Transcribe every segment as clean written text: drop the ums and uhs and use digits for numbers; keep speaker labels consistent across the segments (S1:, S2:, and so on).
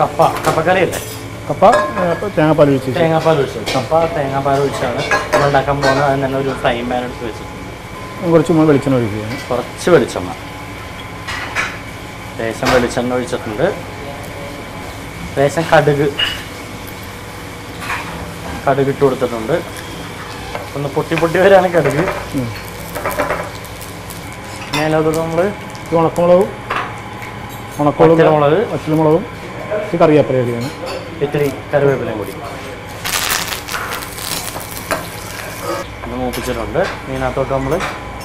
S1: കപ്പക്കറിയല്ലേ?
S2: കപ്പ തേങ്ങാപ്പാൽ ഒഴിച്ച്.
S1: തേങ്ങാപ്പാൽ ഒഴിച്ചത്. കപ്പ തേങ്ങാപ്പാൽ ഒഴിച്ചാണ് ഉണ്ടാക്കാൻ പോകുന്നത്. അതിന് തന്നെ ഒരു ഫ്രൈ പാൻ എടുത്ത് വെച്ചിട്ടുണ്ട്.
S2: കുറച്ച് വെളിച്ചെണ്ണ ഒഴിക്കുകയാണ്.
S1: കുറച്ച് വെളിച്ചെണ്ണ, ലേശം വെളിച്ചെണ്ണ ഒഴിച്ചിട്ടുണ്ട്. ലേശം കടുക് ഇട്ട് കൊടുത്തിട്ടുണ്ട്. ഒന്ന് പൊട്ടി വരികയാണ് കടുക്. അതിനകത്തോട്ട് നമ്മൾ
S2: ഉണക്കമുളകും വറ്റൽമുളകും കറിവേപ്പില ഇടുകയാണ്.
S1: ഇത്തിരി കറിവേപ്പിലയും കൂടി ഒന്ന് മൂപ്പിച്ചിട്ടുണ്ട്. ഇതിനകത്തോട്ട് നമ്മൾ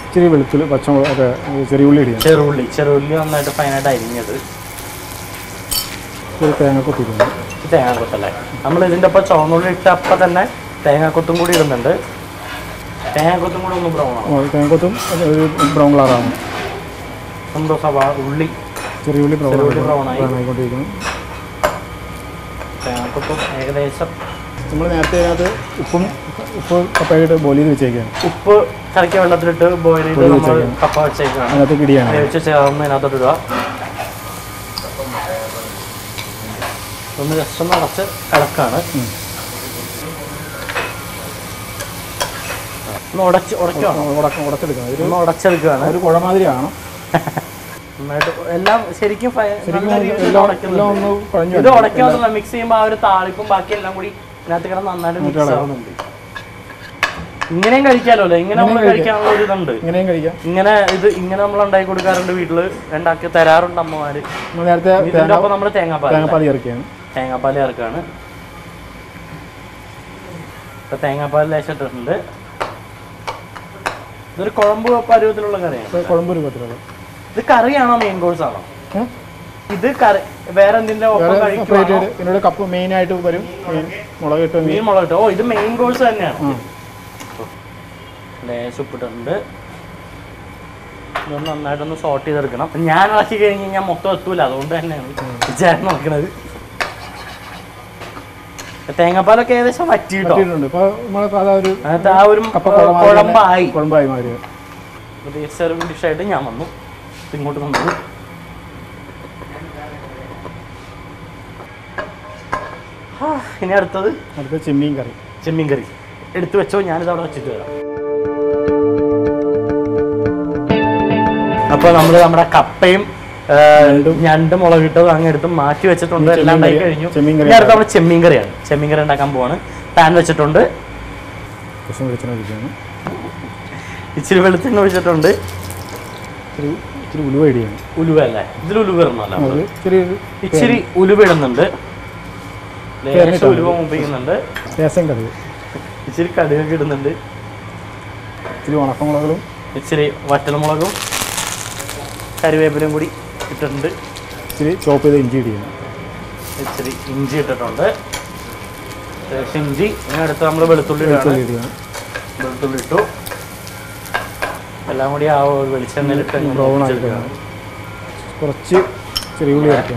S2: ഇച്ചിരി വെളുത്തുള്ളി, പച്ചമുളക്, ചെറിയുള്ളി ഇടുകയാണ്.
S1: ചെറുള്ളി നന്നായിട്ട് ഫൈനായിട്ട് അരിഞ്ഞത്.
S2: തേങ്ങാക്കൊത്തിട്ടുണ്ട്.
S1: തേങ്ങാക്കൊത്തല്ലേ? നമ്മൾ ഇതിൻ്റെ ഒപ്പം ചുവന്നുള്ളി ഇട്ട അപ്പം തന്നെ തേങ്ങാക്കൊത്തും കൂടി ഇടുന്നുണ്ട്. തേങ്ങാക്കൊത്തും കൂടി ഒന്ന് ബ്രൗൺ ആവും.
S2: തേങ്ങാക്കൊത്തും ഒരു ബ്രൗൺ കളറാണ്.
S1: നമ്മുടെ ഉള്ളി
S2: ചെറിയുള്ളി
S1: ബ്രൗൺ
S2: ആയിക്കൊണ്ടിരിക്കുന്നു.
S1: തേങ്ങാക്കൊത്തും ഏകദേശം
S2: നമ്മൾ നേരത്തെ അതിനകത്ത് ഉപ്പ് കപ്പയായിട്ട് ബോയിൽ ചെയ്ത് വെച്ചേക്കാണ്.
S1: ഉപ്പ് കലക്കിയ വെള്ളത്തിലിട്ട് ബോയിൽ ചെയ്ത് നമ്മൾ കപ്പ വെച്ചേക്കാണ്.
S2: അതിനകത്ത് ഇടിയാണ്
S1: വേവിച്ച് ചേർന്ന് അതിനകത്തോട്ട് ഇടുക. ഒന്ന് ജസ്റ്റ് ഒന്ന് അടച്ച് ഇളക്കാണ്. ഉടച്ചെടുക്കുകയാണ്.
S2: ഒരു കുഴമാതിരിയാണ്.
S1: നന്നായിട്ട് എല്ലാം ശരിക്കും ഇത് ഉടയ്ക്കാവുന്നില്ല. മിക്സ് ചെയ്യുമ്പോൾ ആ ഒരു താളിപ്പും ബാക്കി എല്ലാം കൂടി ഇതിനകത്ത് കിടന്ന് നന്നായിട്ട് മിക്സ് ആവുന്നുണ്ട്. ഇങ്ങനെയും കഴിക്കാമല്ലോ അല്ലേ? ഇങ്ങനെ നമ്മൾ കഴിക്കാനുള്ള ഒരു ഇതുണ്ട്. ഇങ്ങനെ നമ്മൾ ഉണ്ടാക്കി കൊടുക്കാറുണ്ട്. വീട്ടില് ഉണ്ടാക്കി തരാറുണ്ട് അമ്മമാര്. ഇതിന്റെ ഒപ്പം നമ്മൾ തേങ്ങാപ്പാൽ ചേർക്കുകയാണ്. ഇപ്പൊ തേങ്ങാപ്പാൽ ലേശം ഇട്ടിട്ടുണ്ട്. ഇതൊരു കുഴമ്പ് പരുവത്തിലുള്ള കറിയാണ്. ഇത് കറിയാണോ മെയിൻ കോഴ്സ് ആണോ? ഇത് കറി വേറെ എന്തിന്റെ ഒപ്പം കഴിക്കും?
S2: കപ്പ് മെയിൻ ആയിട്ട് വരും.
S1: മീൻ മുളകിട്ടോ. ഓ, ഇത് മെയിൻ കോഴ്സ് തന്നെയാണ്. ലേശം ഉപ്പിട്ടുണ്ട്. ഇതൊന്ന് നന്നായിട്ടൊന്ന് സോർട്ട് ചെയ്തെടുക്കണം. ഞാൻ ഇളക്കി കഴിഞ്ഞ് കഴിഞ്ഞാൽ മൊത്തം എത്തൂല. അതുകൊണ്ട് തന്നെയാണ് ചേട്ടൻ നോക്കണത്. തേങ്ങാപ്പാലൊക്കെ ഏകദേശം വറ്റിയിട്ടുണ്ട്. ആ ഒരു കുഴമ്പായി
S2: മാറി.
S1: സെർവിങ് ഡിഷായിട്ട് ഞാൻ വന്നു. ഇങ്ങോട്ട് വന്നു. ഇനി അടുത്തത് ചെമ്മീൻ കറി എടുത്തു വെച്ചോ. ഞാനിത് അവിടെ വെച്ചിട്ട് വരാം. അപ്പോൾ നമ്മൾ നമ്മുടെ കപ്പയും ഞണ്ട് മുളകിട്ടത് അങ്ങ് എടുത്ത് മാറ്റി വെച്ചിട്ടുണ്ട്. എല്ലാം ഉണ്ടായി കഴിഞ്ഞു. അടുത്ത് നമ്മൾ ചെമ്മീൻ കറിയാണ്. ചെമ്മീൻ കറി ഉണ്ടാക്കാൻ പോവാണ്. പാൻ വെച്ചിട്ടുണ്ട്. ഇച്ചിരി വെളിച്ചെണ്ണ ഒഴിച്ചിട്ടുണ്ട്. ഉലുവ അല്ലേ? ഇതിൽ ഉലുവ ഇടണമല്ലോ. ഇച്ചിരി ഉലുവ ഇടുന്നുണ്ട്. ഉലുവ മുമ്പിക്കുന്നുണ്ട്. ഇച്ചിരി കടുകൊക്കെ ഇടുന്നുണ്ട്.
S2: ഇച്ചിരി ഉണക്കമുളകും
S1: ഇച്ചിരി വറ്റൽമുളകും കറിവേപ്പിലും കൂടി ഇട്ടിട്ടുണ്ട്.
S2: ഇച്ചിരി ചോപ്പ് ചെയ്ത് ഇഞ്ചി ഇടുകയാണ്.
S1: ഇച്ചിരി ഇഞ്ചി ഇട്ടിട്ടുണ്ട്. ഇഞ്ചി. ഇതിനടുത്ത് നമ്മൾ വെളുത്തുള്ളി ഇട്ടു. എല്ലാം കൂടി ആ വെളിച്ചെണ്ണയിലിട്ട്
S2: കുറച്ച്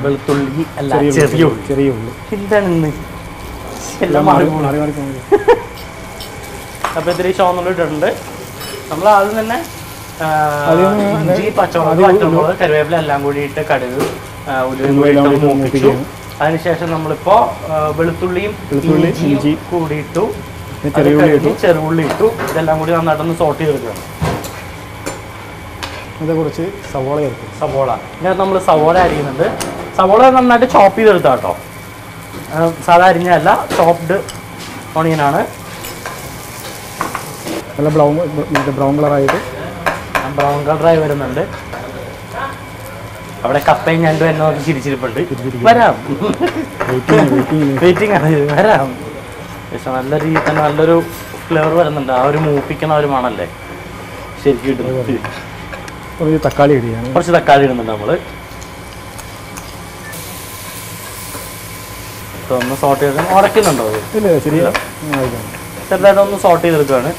S1: വെളുത്തുള്ളി അല്ല ചെറിയ ഉള്ളി. എന്താണ് അപ്പൊ ഇത്തിരി ചുവന്നുള്ളി ഇട്ടിട്ടുണ്ട്. നമ്മൾ ആദ്യം തന്നെ ഇഞ്ചി, പച്ചമുളക്, കറിവേപ്പില എല്ലാം കൂടി ഇട്ട് കടുക് ഉലുവയും മൂപ്പിച്ചു. അതിനുശേഷം നമ്മളിപ്പോ വെളുത്തുള്ളിയും ഇഞ്ചി കൂടി ഇട്ടു. ചെറുള്ളി ഇട്ടു. ഇതെല്ലാം കൂടി നന്നായിട്ടൊന്ന് സോട്ട് ചെയ്തെടുക്കണം.
S2: കുറച്ച് സവോള ചേർക്കും.
S1: ഇതിനകത്ത് നമ്മൾ സവോള അരിയുന്നുണ്ട്. സവോള നന്നായിട്ട് ചോപ്പ് ചെയ്തെടുത്താ കേട്ടോ. സാധാ അരിഞ്ഞല്ല, ചോപ്ഡ് ഓണിയനാണ്.
S2: നല്ല ബ്രൗൺ കളറായി വരുന്നുണ്ട്.
S1: അവിടെ കപ്പയും ഞണ്ടും എന്നെ നോക്കി ചിരിച്ചിരിപ്പുണ്ട്. വരാം, വെയിറ്റിംഗ് ആണ്. വരാം. പക്ഷെ നല്ല രീതിയിൽ തന്നെ നല്ലൊരു ഫ്ലേവർ വരുന്നുണ്ട്. ആ ഒരു മൂപ്പിക്കണ ഒരു മണല്ലേ ശരിക്കും ഇടുന്നത്. കുറച്ച് തക്കാളി ഇടുന്നുണ്ട് നമ്മള്. ഒന്ന് സോട്ട് ചെയ്ത് ഉടക്കുന്നുണ്ടോ? ചെറുതായിട്ട് ഒന്ന് സോട്ട് ചെയ്തെടുക്കുകയാണ്.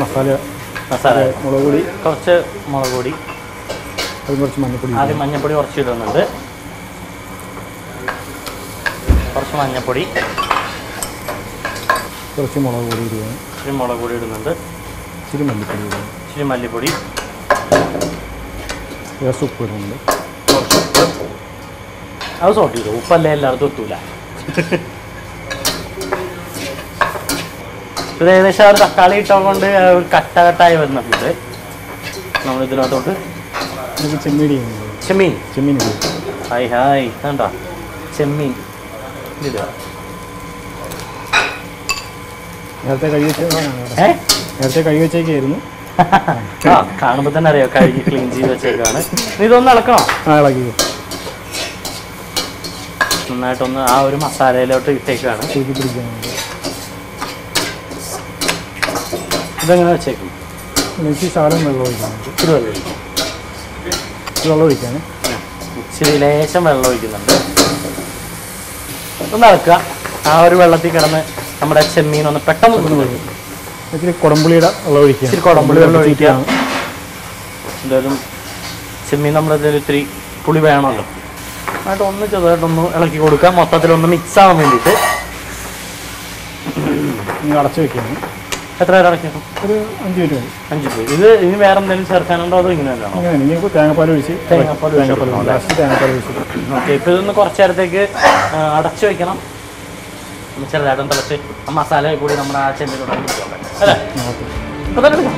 S1: മസാല മുളക് പൊടി, കുറച്ച് മുളക് പൊടി, ആദ്യം മഞ്ഞപ്പൊടി കുറച്ച് ഇടുന്നുണ്ട്. കുറച്ച് മഞ്ഞപ്പൊടി,
S2: കുറച്ച് മുളക് പൊടി
S1: ഇടുന്നുണ്ട്. ഇച്ചിരി മല്ലിപ്പൊടി,
S2: ഉപ്പ് ഇടുന്നുണ്ട്.
S1: അത് സോട്ട് ചെയ്തു. ഉപ്പല്ലേ എല്ലായിടത്തും എത്തൂല. ഇത് ഏകദേശം ആ ഒരു തക്കാളി ഇട്ടുകൊണ്ട് കട്ട കട്ടായി വരുന്നുണ്ട്. നമ്മൾ ഇതിനകത്തോട്ട് ചെമ്മീൻ ഹായ് ഹായ് കണ്ടോ ചെമ്മീൻ ഇത്
S2: നേരത്തെ കഴുകി വെച്ചേക്കായിരുന്നു.
S1: ആ കാണുമ്പോൾ തന്നെ അറിയാം കഴുകി ക്ലീൻ ചെയ്ത് വെച്ചേക്കാണ്. ഇതൊന്ന് ഇളക്കണോ?
S2: ഇളക്കി
S1: നന്നായിട്ടൊന്ന് ആ ഒരു മസാലയിലോട്ട് ഇട്ടേക്കാണ്. ഇതെങ്ങനെ വെച്ചേക്കും?
S2: ശകലം വെള്ളം ഒഴിക്കാണ്.
S1: ഇച്ചിരി ലേശം വെള്ളം ഒഴിക്കുന്നുണ്ട്. ഒന്ന് ഇളക്കുക. ആ ഒരു വെള്ളത്തിൽ കിടന്ന് നമ്മുടെ ചെമ്മീൻ ഒന്ന് പെട്ടെന്ന്
S2: ഇച്ചിരി കുടംപുളിയുടെ വെള്ളം ഒഴിക്കുക.
S1: ഇച്ചിരി കുടംപുളി വെള്ളം ഒഴിക്കുക. എന്തായാലും ചെമ്മീൻ നമ്മളിതിൽ ഇത്തിരി പുളി വേണമല്ലോ. എന്നിട്ട് ഒന്ന് ചെറുതായിട്ടൊന്ന് ഇളക്കി കൊടുക്കുക. മൊത്തത്തിലൊന്ന് മിക്സ് ആവാൻ വേണ്ടിയിട്ട്
S2: അടച്ചു വെക്കുകയാണ്.
S1: എത്ര നേരം അടയ്ക്കണം?
S2: ഒരു 5 മിനിറ്റ് മതി.
S1: 5 മിനിറ്റ്. ഇത് ഇനി വേറെ എന്തെങ്കിലും ചേർക്കാനുണ്ടോ അതോ ഇങ്ങനെ തന്നെയാണോ?
S2: ഇനി തേങ്ങാപ്പാൽ ഒഴിച്ച്
S1: ഓക്കെ. ഇപ്പോൾ ഇതൊന്ന് കുറച്ച് നേരത്തേക്ക് അടച്ചു വെക്കണം. ചെറുതായിട്ടും തിളച്ച് ആ മസാല കൂടി നമ്മുടെ ആ ചെമ്പിലൂടെ അല്ലേ? അപ്പോൾ തന്നെ എടുക്കാം.